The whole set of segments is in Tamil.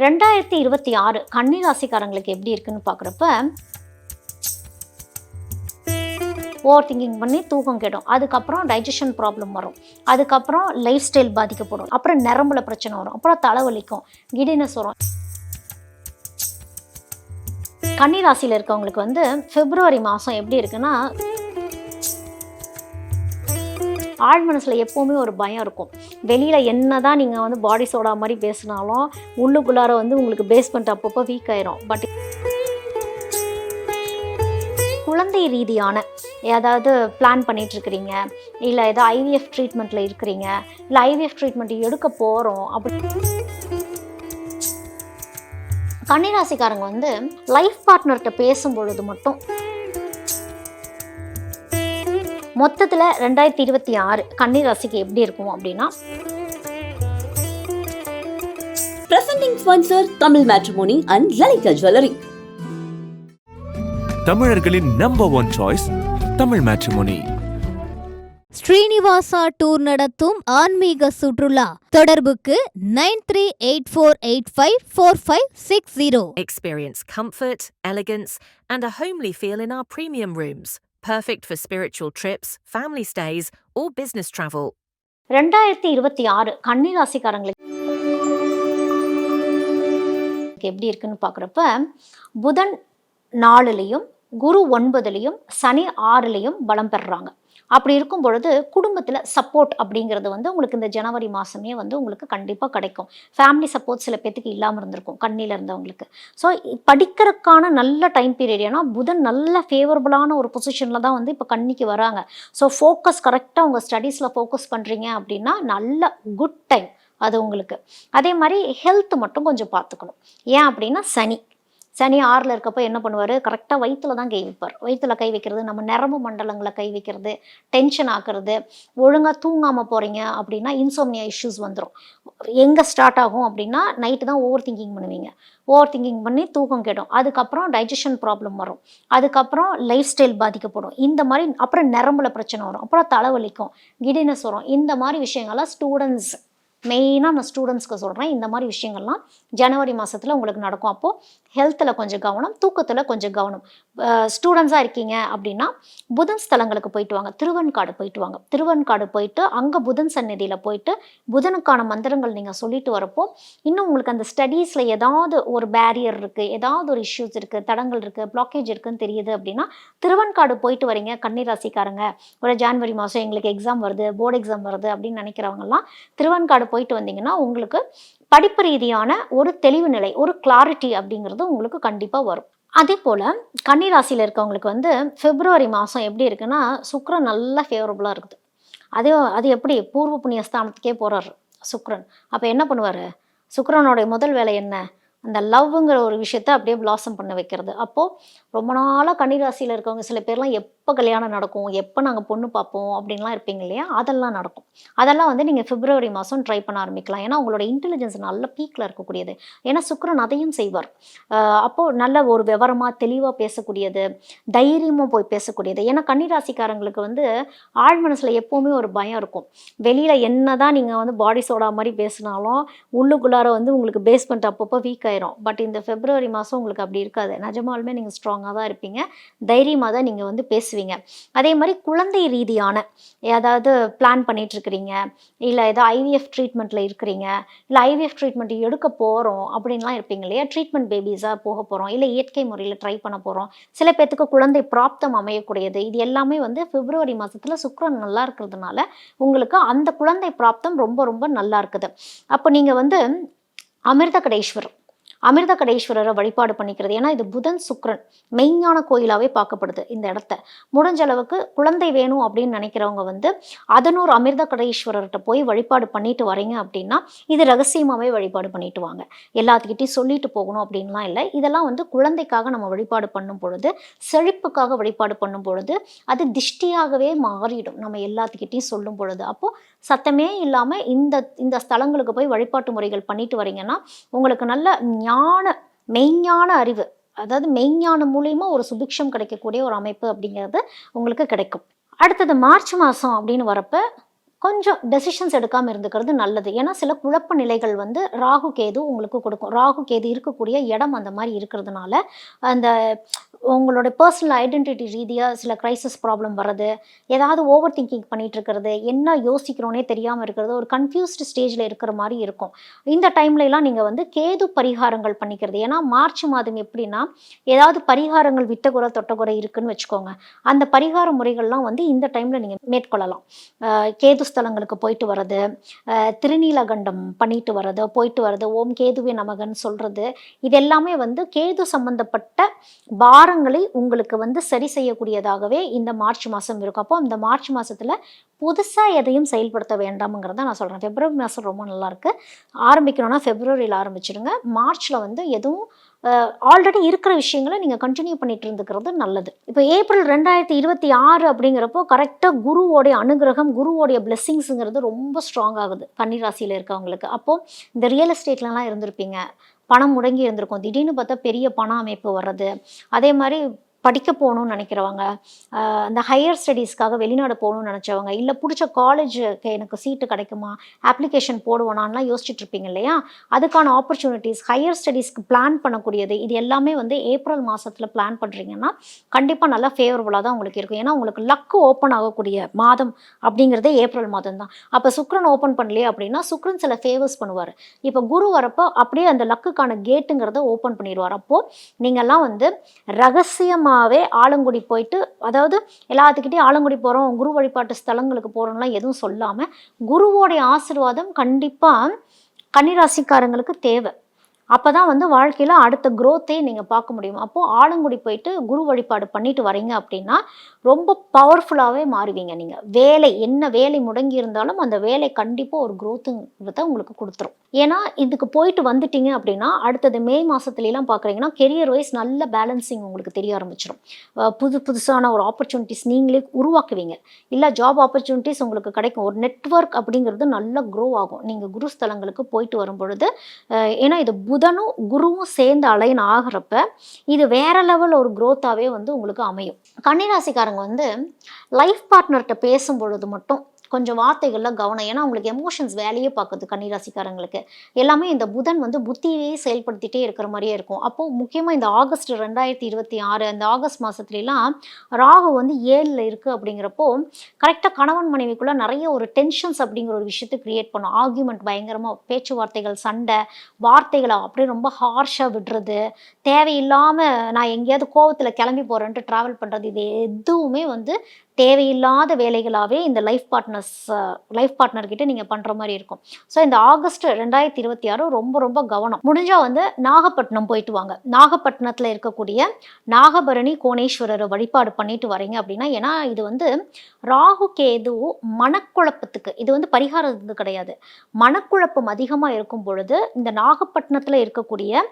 2026 கன்னி ராசிக்காரங்களுக்கு எப்படி இருக்குன்னு பார்க்குறப்ப, ஓவர் திங்கிங் பண்ணி தூக்கம் கெடும். அதுக்கப்புறம் டைஜஷன் ப்ராப்ளம் வரும். அதுக்கப்புறம் லைஃப் ஸ்டைல் பாதிக்கப்படும். அப்புறம் நரம்புல பிரச்சனை வரும். அப்புறம் தலைவலிக்கும், கிடினஸ் வரும். கன்னி ராசியில் இருக்கவங்களுக்கு வந்து பிப்ரவரி மாதம் எப்படி இருக்குன்னா, ஆழ் மனசில் எப்போவுமே ஒரு பயம் இருக்கும். வெளியில் என்ன தான் நீங்கள் வந்து பாடி சோடா மாதிரி பேசினாலும் உள்ளுக்குள்ளார வந்து உங்களுக்கு பேஸ்மெண்ட் அப்பப்போ வீக் ஆயிரும். பட் குழந்தை ரீதியான ஏதாவது பிளான் பண்ணிகிட்ருக்கிறீங்க, இல்லை ஏதோ ஐவிஎஃப் ட்ரீட்மெண்ட்டில் இருக்கிறீங்க, இல்லை ஐவிஎஃப் ட்ரீட்மெண்ட் எடுக்க போகிறோம் அப்படி கன்னிராசிக்காரங்க வந்து லைஃப் பார்ட்னர்கிட்ட பேசும் பொழுது மட்டும் மொத்தத்தில் 2026 கன்னிராசிக்கு எப்படி இருக்கும் அப்படின்னா, presenting sponsor Tamil Matrimony and Lalika Jewelry. தமிழர்களின் number 1 choice Tamil matrimony. Srinivasa tour நடத்தும் ஆன்மீக சுற்றுலா. தொடர்புக்கு 9384854560. Experience comfort, elegance, and a homely feel in our premium rooms. Perfect for spiritual trips, family stays, or business travel. 2026 கன்னிராசிக்காரங்களுக்கு எப்படி இருக்குன்னு பார்க்குறப்ப, புதன் 4லையும் குரு 9லையும் சனி 6லையும் பலம் பெறுறாங்க. அப்படி இருக்கும் பொழுது குடும்பத்தில் சப்போர்ட் அப்படிங்கிறது வந்து உங்களுக்கு இந்த ஜனவரி மாதமே வந்து உங்களுக்கு கண்டிப்பாக கிடைக்கும். ஃபேமிலி சப்போர்ட் சில பேத்துக்கு இல்லாமல் இருந்திருக்கும் கண்ணியில் இருந்தவங்களுக்கு. ஸோ படிக்கிறதுக்கான நல்ல டைம் பீரியட். ஏன்னா புதன் நல்ல ஃபேவரபுளான ஒரு பொசிஷனில் தான் வந்து இப்போ கன்னிக்கு வராங்க. ஸோ ஃபோக்கஸ் கரெக்டாக உங்கள் ஸ்டடீஸில் ஃபோக்கஸ் பண்ணுறீங்க அப்படின்னா நல்ல குட் டைம் அது உங்களுக்கு. அதே மாதிரி ஹெல்த் மட்டும் கொஞ்சம் பார்த்துக்கணும். ஏன் அப்படின்னா சனி 6ல் இருக்கப்போ என்ன பண்ணுவார், கரெக்டாக வயிற்றில் தான் கை வைப்பார். வயிற்றில் கை வைக்கிறது, நம்ம நரம்பு மண்டலங்களை கை வைக்கிறது, டென்ஷன் ஆக்குறது, ஒழுங்காக தூங்காமல் போகிறீங்க அப்படின்னா இன்சோம்னியா இஷ்யூஸ் வந்துடும். எங்கே ஸ்டார்ட் ஆகும் அப்படின்னா, நைட்டு தான் ஓவர் திங்கிங் பண்ணுவீங்க. ஓவர் திங்கிங் பண்ணி தூக்கம் கெடும். அதுக்கப்புறம் டைஜஷன் ப்ராப்ளம் வரும். அதுக்கப்புறம் லைஃப் ஸ்டைல் பாதிக்கப்படும். இந்த மாதிரி அப்புறம் நரம்புல பிரச்சனை வரும். அப்புறம் தலைவலிக்கும், கிடினஸ் வரும். இந்த மாதிரி விஷயங்கள்லாம் ஸ்டூடெண்ட்ஸ், மெயினாக நான் ஸ்டூடெண்ட்ஸ்க்கு சொல்கிறேன், இந்த மாதிரி விஷயங்கள்லாம் ஜனவரி மாதத்தில் உங்களுக்கு நடக்கும். அப்போது ஹெல்த்தில் கொஞ்சம் கவனம், தூக்கத்தில் கொஞ்சம் கவனம். ஸ்டூடெண்ட்ஸாக இருக்கீங்க அப்படின்னா புதன் ஸ்தலங்களுக்கு போயிட்டு வாங்க. திருவெண்காடு போயிட்டு வாங்க. திருவெண்காடு போயிட்டு அங்கே புதன் சந்நிதியில் போயிட்டு புதனுக்கான மந்திரங்கள் நீங்கள் சொல்லிட்டு வரப்போ இன்னும் உங்களுக்கு அந்த ஸ்டடீஸில் ஏதாவது ஒரு பேரியர் இருக்குது, ஏதாவது ஒரு இஷ்யூஸ் இருக்குது, தடங்கள் இருக்குது, பிளாக்கேஜ் இருக்குதுன்னு தெரியுது அப்படின்னா திருவெண்காடு போயிட்டு வரீங்க கன்னிராசிக்காரங்க. ஒரு ஜான்வரி மாதம் எங்களுக்கு எக்ஸாம் வருது, போர்டு எக்ஸாம் வருது அப்படின்னு நினைக்கிறவங்கலாம் திருவெண்காடு போயிட்டு வந்தீங்கன்னா உங்களுக்கு படிப்பு ரீதியான ஒரு தெளிவு நிலை, ஒரு கிளாரிட்டி அப்படிங்கிறது உங்களுக்கு கண்டிப்பாக வரும். அதே போல் கன்னிராசியில் இருக்கவங்களுக்கு வந்து பிப்ரவரி மாதம் எப்படி இருக்குன்னா, சுக்கிரன் நல்லா ஃபேவரபுளாக இருக்குது. அது எப்படி பூர்வ புண்ணிய ஸ்தானத்துக்கே போகிறார் சுக்கிரன். அப்போ என்ன பண்ணுவார், சுக்கிரனுடைய முதல் வேலை என்ன, அந்த லவ்ங்கிற ஒரு விஷயத்த அப்படியே பிளாசம் பண்ண வைக்கிறது. அப்போது ரொம்ப நாளாக கன்னிராசியில் இருக்கவங்க சில பேர்லாம் எப்போ கல்யாணம் நடக்கும், எப்போ நாங்கள் பொண்ணு பார்ப்போம் அப்படின்லாம் இருப்பீங்க இல்லையா, அதெல்லாம் நடக்கும். அதெல்லாம் வந்து நீங்கள் பிப்ரவரி மாதம் ட்ரை பண்ண ஆரம்பிக்கலாம். ஏன்னா உங்களோட இன்டெலிஜென்ஸ் நல்ல பீக்கில் இருக்கக்கூடியது. ஏன்னா சுக்கிரன் அதையும் செய்வார். அப்போது நல்ல ஒரு விவரமாக தெளிவாக பேசக்கூடியது, தைரியமாக போய் பேசக்கூடியது. ஏன்னா கன்னிராசிக்காரங்களுக்கு வந்து ஆழ் மனசில் எப்போவுமே ஒரு பயம் இருக்கும். வெளியில் என்ன தான் நீங்கள் வந்து பாடி சோடா மாதிரி பேசினாலும் உள்ளுக்குள்ளார வந்து உங்களுக்கு பேஸ்மெண்ட் அப்பப்போ வீக் ஆயிரும். பட் இந்த பிப்ரவரி மாதம் உங்களுக்கு அப்படி இருக்காது. நிஜமாலுமே நீங்கள் ஸ்ட்ராங்காக தான் இருப்பீங்க, தைரியமாக தான் நீங்கள் வந்து பேசுவீங்க. அதே மாதிரி குழந்தை ரீதியான ஏதாவது பிளான் பண்ணிட்டு இருக்கிறீங்க, இல்லை ஏதோ ஐவிஎஃப் ட்ரீட்மெண்ட்டில் இருக்கிறீங்க, இல்லை ஐவிஎஃப் ட்ரீட்மெண்ட் எடுக்க போகிறோம் அப்படின்லாம் இருப்பீங்க இல்லையா, ட்ரீட்மெண்ட் பேபிஸாக போக போகிறோம், இல்லை இயற்கை முறையில் ட்ரை பண்ண போகிறோம், சில பேர்த்துக்கு குழந்தை பிராப்தம் அமையக்கூடியது. இது எல்லாமே வந்து பிப்ரவரி மாதத்தில் சுக்கிரன் நல்லா இருக்கிறதுனால உங்களுக்கு அந்த குழந்தை பிராப்தம் ரொம்ப ரொம்ப நல்லா இருக்குது. அப்போ நீங்கள் வந்து அமிர்த கடேஸ்வரரை வழிபாடு பண்ணிக்கிறது. ஏன்னா இது புதன் சுக்கிரன் மெய்ஞான கோயிலாகவே பார்க்கப்படுது. இந்த இடத்த முடிஞ்ச அளவுக்கு குழந்தை வேணும் அப்படின்னு நினைக்கிறவங்க வந்து அதனூர் அமிர்த கடேஸ்வரர்கிட்ட போய் வழிபாடு பண்ணிட்டு வரீங்க அப்படின்னா இது ரகசியமாகவே வழிபாடு பண்ணிட்டு வாங்க. எல்லாத்துக்கிட்டையும் சொல்லிட்டு போகணும் அப்படின்லாம் இல்லை. இதெல்லாம் வந்து குழந்தைக்காக நம்ம வழிபாடு பண்ணும் பொழுது, செழிப்புக்காக வழிபாடு பண்ணும் பொழுது அது திஷ்டியாகவே மாறிடும் நம்ம எல்லாத்துக்கிட்டையும் சொல்லும் பொழுது. அப்போது சத்தமே இல்லாமல் இந்த ஸ்தலங்களுக்கு போய் வழிபாட்டு முறைகள் பண்ணிட்டு வரீங்கன்னா உங்களுக்கு நல்ல மெய்ஞான அறிவு, அதாவது மெய்ஞானம் மூலியமா ஒரு சுபிக்ஷம் கிடைக்கக்கூடிய ஒரு அமைப்பு அப்படிங்கிறது உங்களுக்கு கிடைக்கும். அடுத்தது மார்ச் மாதம் அப்படின்னு வரப்ப கொஞ்சம் டெசிஷன்ஸ் எடுக்காமல் இருந்துக்கிறது நல்லது. ஏன்னா சில குழப்ப நிலைகள் வந்து ராகு கேது உங்களுக்கு கொடுக்கும். ராகு கேது இருக்கக்கூடிய இடம் அந்த மாதிரி இருக்கிறதுனால அந்த உங்களோட பர்சனல் ஐடென்டிட்டி ரீதியாக சில கிரைசிஸ் ப்ராப்ளம் வர்றது, ஏதாவது ஓவர் திங்கிங் பண்ணிட்டு இருக்கிறது, என்ன யோசிக்கிறோன்னே தெரியாமல் இருக்கிறது, ஒரு கன்ஃபியூஸ்டு ஸ்டேஜில் இருக்கிற மாதிரி இருக்கும். இந்த டைம்லலாம் நீங்கள் வந்து கேது பரிகாரங்கள் பண்ணிக்கிறது. ஏன்னா மார்ச் மாதம் எப்படின்னா ஏதாவது பரிகாரங்கள் விட்டகுறை தொட்டகுறை இருக்குன்னு வச்சுக்கோங்க. அந்த பரிகார முறைகள்லாம் வந்து இந்த டைமில் நீங்கள் மேற்கொள்ளலாம். கேது ஸ்தலங்களுக்கு போயிட்டு வர்றது, திருநீலகண்டம் பண்ணிட்டு வர்றது, போயிட்டு வர்றது, ஓம் கேதுவே நமகன்னு சொல்கிறது, இது எல்லாமே வந்து கேது சம்பந்தப்பட்ட பாரங்களை உங்களுக்கு வந்து சரி செய்யக்கூடியதாகவே இந்த மார்ச் மாதம் இருக்கும். அப்போ இந்த மார்ச் மாதத்தில் புதுசாக எதையும் செயல்படுத்த வேண்டாம்ங்கிறத நான் சொல்கிறேன். பிப்ரவரி மாதம் ரொம்ப நல்லாயிருக்கு. ஆரம்பிக்கணும்னா பிப்ரவரியில் ஆரம்பிச்சிடுங்க. மார்ச்சில் வந்து எதுவும் ஆல்ரெடி இருக்கிற விஷயங்களை நீங்கள் கண்டினியூ பண்ணிட்டு இருந்துக்கிறது நல்லது. இப்போ ஏப்ரல் 2026 அப்படிங்கிறப்போ கரெக்டாக குருவோடைய அனுகிரகம், குருவோடைய பிளெஸ்ஸிங்ஸுங்கிறது ரொம்ப ஸ்ட்ராங் ஆகுது கன்னிராசியில் இருக்கவங்களுக்கு. அப்போது இந்த ரியல் எஸ்டேட்லலாம் இருந்திருப்பீங்க, பணம் முடங்கி இருந்திருக்கும், திடீர்னு பார்த்தா பெரிய பண அமைப்பு வர்றது, அதே மாதிரி படிக்க போகணும்னு நினைக்கிறவங்க, அந்த ஹையர் ஸ்டடீஸ்க்காக வெளிநாடு போகணும்னு நினச்சவங்க, இல்லை பிடிச்ச காலேஜுக்கு எனக்கு சீட்டு கிடைக்குமா, அப்ளிகேஷன் போடுவானான்லாம் யோசிச்சுட்டு இருப்பீங்க இல்லையா, அதுக்கான ஆப்பர்ச்சுனிட்டிஸ், ஹையர் ஸ்டடீஸ்க்கு பிளான் பண்ணக்கூடியது, இது எல்லாமே வந்து ஏப்ரல் மாதத்தில் பிளான் பண்ணுறீங்கன்னா கண்டிப்பாக நல்லா ஃபேவரபுளாக தான் உங்களுக்கு இருக்கும். ஏன்னா உங்களுக்கு லக்கு ஓப்பன் ஆகக்கூடிய மாதம் அப்படிங்கிறதே ஏப்ரல் மாதம் தான். அப்போ சுக்ரன் ஓப்பன் பண்ணலையே அப்படின்னா சுக்ரன் சில ஃபேவர்ஸ் பண்ணுவார். இப்போ குரு வரப்போ அப்படியே அந்த லக்குக்கான கேட்டுங்கிறத ஓப்பன் பண்ணிடுவார். அப்போது நீங்கள்லாம் வந்து ரகசியமாக ஆலங்குடி போயிட்டு, அதாவது எல்லாத்துக்கிட்டையும் ஆலங்குடி போகிறோம், குரு வழிபாட்டு ஸ்தலங்களுக்கு போகிறோம்லாம் எதுவும் சொல்லாமல், குருவோடைய ஆசீர்வாதம் கண்டிப்பாக கன்னிராசிக்காரங்களுக்கு தேவை. அப்போ தான் வந்து வாழ்க்கையில் அடுத்த க்ரோத்தே நீங்கள் பார்க்க முடியும். அப்போது ஆலங்குடி போயிட்டு குரு வழிபாடு பண்ணிட்டு வரீங்க அப்படின்னா ரொம்ப பவர்ஃபுல்லாகவே மாறுவீங்க. நீங்கள் வேலை என்ன வேலை முடங்கி இருந்தாலும் அந்த வேலை கண்டிப்பாக ஒரு க்ரோத்துங்கிறத உங்களுக்கு கொடுத்துரும். ஏன்னா இதுக்கு போயிட்டு வந்துட்டீங்க அப்படின்னா அடுத்தது மே மாதத்துலலாம் பார்க்குறீங்கன்னா கெரியர் வைஸ் நல்ல பேலன்சிங் உங்களுக்கு தெரிய ஆரம்பிச்சிடும். புதுசான ஒரு ஆப்பர்ச்சுனிட்டிஸ் நீங்களே உருவாக்குவீங்க. இல்லை ஜாப் ஆப்பர்ச்சுனிட்டிஸ் உங்களுக்கு கிடைக்கும். ஒரு நெட்வொர்க் அப்படிங்கிறது நல்லா க்ரோ ஆகும் நீங்கள் குரு ஸ்தலங்களுக்கு போயிட்டு வரும் பொழுது. ஏன்னா இது புதனும் குருவும் சேர்ந்து அலைன் ஆகிறப்ப இது வேற லெவல் ஒரு க்ரோத்தாகவே வந்து உங்களுக்கு அமையும். கன்னிராசிக்காரங்க வந்து லைஃப் பார்ட்னர்கிட்ட பேசும் பொழுது மட்டும் கொஞ்சம் வார்த்தைகளில் கவனம். ஏன்னா உங்களுக்கு எமோஷன்ஸ் வேலையே பார்க்குது கன்னிராசிக்காரங்களுக்கு. எல்லாமே இந்த புதன் வந்து புத்தியே செயல்படுத்திகிட்டே இருக்கிற மாதிரியே இருக்கும். அப்போது முக்கியமாக இந்த ஆகஸ்ட் 2026 அந்த ஆகஸ்ட் மாதத்துலலாம் ராகு வந்து 7ல் இருக்குது. அப்படிங்கிறப்போ கரெக்டாக கணவன் மனைவிக்குள்ளே நிறைய ஒரு டென்ஷன்ஸ் அப்படிங்கிற ஒரு விஷயத்தை க்ரியேட் பண்ணும். ஆர்கியூமெண்ட் பயங்கரமாக, பேச்சுவார்த்தைகள், சண்டை, வார்த்தைகளை அப்படியே ரொம்ப ஹார்ஷாக விடுறது, தேவையில்லாமல் நான் எங்கேயாவது கோவத்தில் கிளம்பி போகிறேன்ட்டு ட்ராவல் பண்ணுறது, இது எதுவுமே வந்து தேவையில்லாத வேலைகளாகவே இந்த லைஃப் பார்ட்னர்கிட்ட நீங்கள் பண்ணுற மாதிரி இருக்கும். ஸோ இந்த ஆகஸ்ட் 2026 ரொம்ப ரொம்ப கவனம். முடிஞ்சால் வந்து நாகப்பட்டினம் போயிட்டு வாங்க. நாகப்பட்டினத்தில் இருக்கக்கூடிய நாகபரணி கோணேஸ்வரரை வழிபாடு பண்ணிட்டு வரீங்க அப்படின்னா, ஏன்னா இது வந்து ராகு கேது மனக்குழப்பத்துக்கு, இது வந்து பரிகாரம் இது கிடையாது, மனக்குழப்பம் அதிகமாக இருக்கும் பொழுது இந்த நாகப்பட்டினத்தில் இருக்கக்கூடிய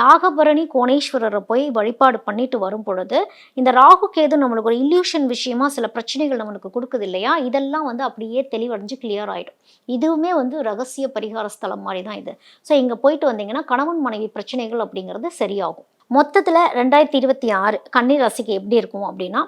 நாகபரணி கோணேஸ்வரரை போய் வழிபாடு பண்ணிட்டு வரும் பொழுது இந்த ராகு கேது நம்மளுக்கு ஒரு இல்யூஷன் விஷயமா சில பிரச்சனைகள் நம்மளுக்கு கொடுக்குது இல்லையா, இதெல்லாம் வந்து அப்படியே தெளிவடைஞ்சு கிளியர் ஆகிடும். இதுவுமே வந்து ரகசிய பரிகார ஸ்தலம் மாதிரி தான் இது. ஸோ இங்கே போயிட்டு வந்தீங்கன்னா கணவன் மனைவி பிரச்சனைகள் அப்படிங்கிறது சரியாகும். மொத்தத்தில் 2026 கன்னிராசிக்கு எப்படி இருக்கும் அப்படின்னா,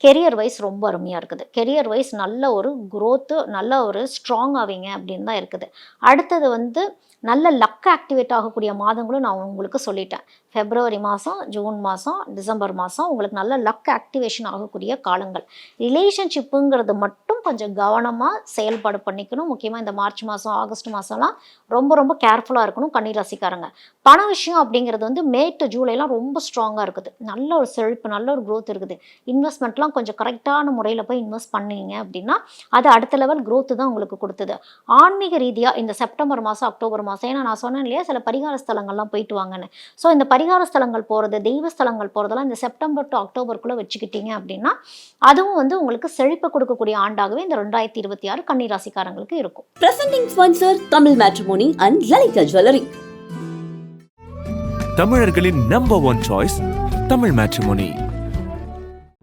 கெரியர் வைஸ் ரொம்ப அருமையாக இருக்குது. கெரியர் வைஸ் நல்ல ஒரு க்ரோத்து, நல்ல ஒரு ஸ்ட்ராங் ஆவீங்க அப்படின்னு தான் இருக்குது. அடுத்தது வந்து நல்ல லக் ஆக்டிவேட் ஆகக்கூடிய மாதங்களும் நான் உங்களுக்கு சொல்லிட்டேன். பிப்ரவரி மாதம், ஜூன் மாதம், டிசம்பர் மாதம் உங்களுக்கு நல்ல லக் ஆக்டிவேஷன் ஆகக்கூடிய காலங்கள். ரிலேஷன்ஷிப்புங்கிறது மட்டும் கொஞ்சம் கவனமாக செயல்பாடு பண்ணிக்கணும். முக்கியமாக இந்த மார்ச் மாதம், ஆகஸ்ட் மாதம்லாம் ரொம்ப ரொம்ப கேர்ஃபுல்லாக இருக்கணும் கன்னிராசிக்காரங்க. பண விஷயம் அப்படிங்கிறது வந்து மே டு ஜூலைலாம் ரொம்ப ஸ்ட்ராங்காக இருக்குது. நல்ல ஒரு செழிப்பு, நல்ல ஒரு க்ரோத் இருக்குது. இன்வெஸ்ட்மெண்ட்லாம் கொஞ்சம் கரெக்டான முறையில் போய் இன்வெஸ்ட் பண்ணீங்க அப்படின்னா அது அடுத்த லெவல் க்ரோத்து தான் உங்களுக்கு கொடுத்தது. ஆன்மீக ரீதியாக இந்த செப்டம்பர் மாதம், அக்டோபர் மாதம், ஏன்னா நான் சொன்னேன் இல்லையா சில பரிகார ஸ்தலங்கள்லாம் போயிட்டு வாங்கன்னு. ஸோ இந்த பரிகார ஸ்தலங்கள் போகிறது, தெய்வ ஸ்தலங்கள் போகிறதெல்லாம் இந்த செப்டம்பர் டு அக்டோபருக்குள்ளே வச்சுக்கிட்டீங்க அப்படின்னா அதுவும் வந்து உங்களுக்கு செழிப்பை கொடுக்கக்கூடிய ஆண்டாகவே இந்த 2026 கன்னிராசிக்காரங்களுக்கு இருக்கும். Presenting sponsor Tamil Matrimony and Lalika Jewelry. தமிழர்களின் number 1 choice Tamil matrimony.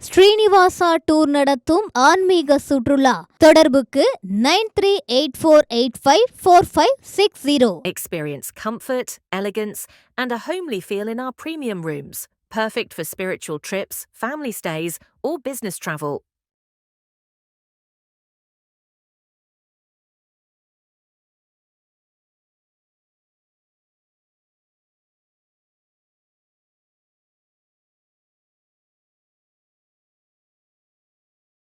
Srinivasa tour நடத்தும் ஆன்மீக சுற்றுலா. தொடர்புக்கு 9384854560. Experience comfort, elegance, and a homely feel in our premium rooms. Perfect for spiritual trips, family stays, or business travel,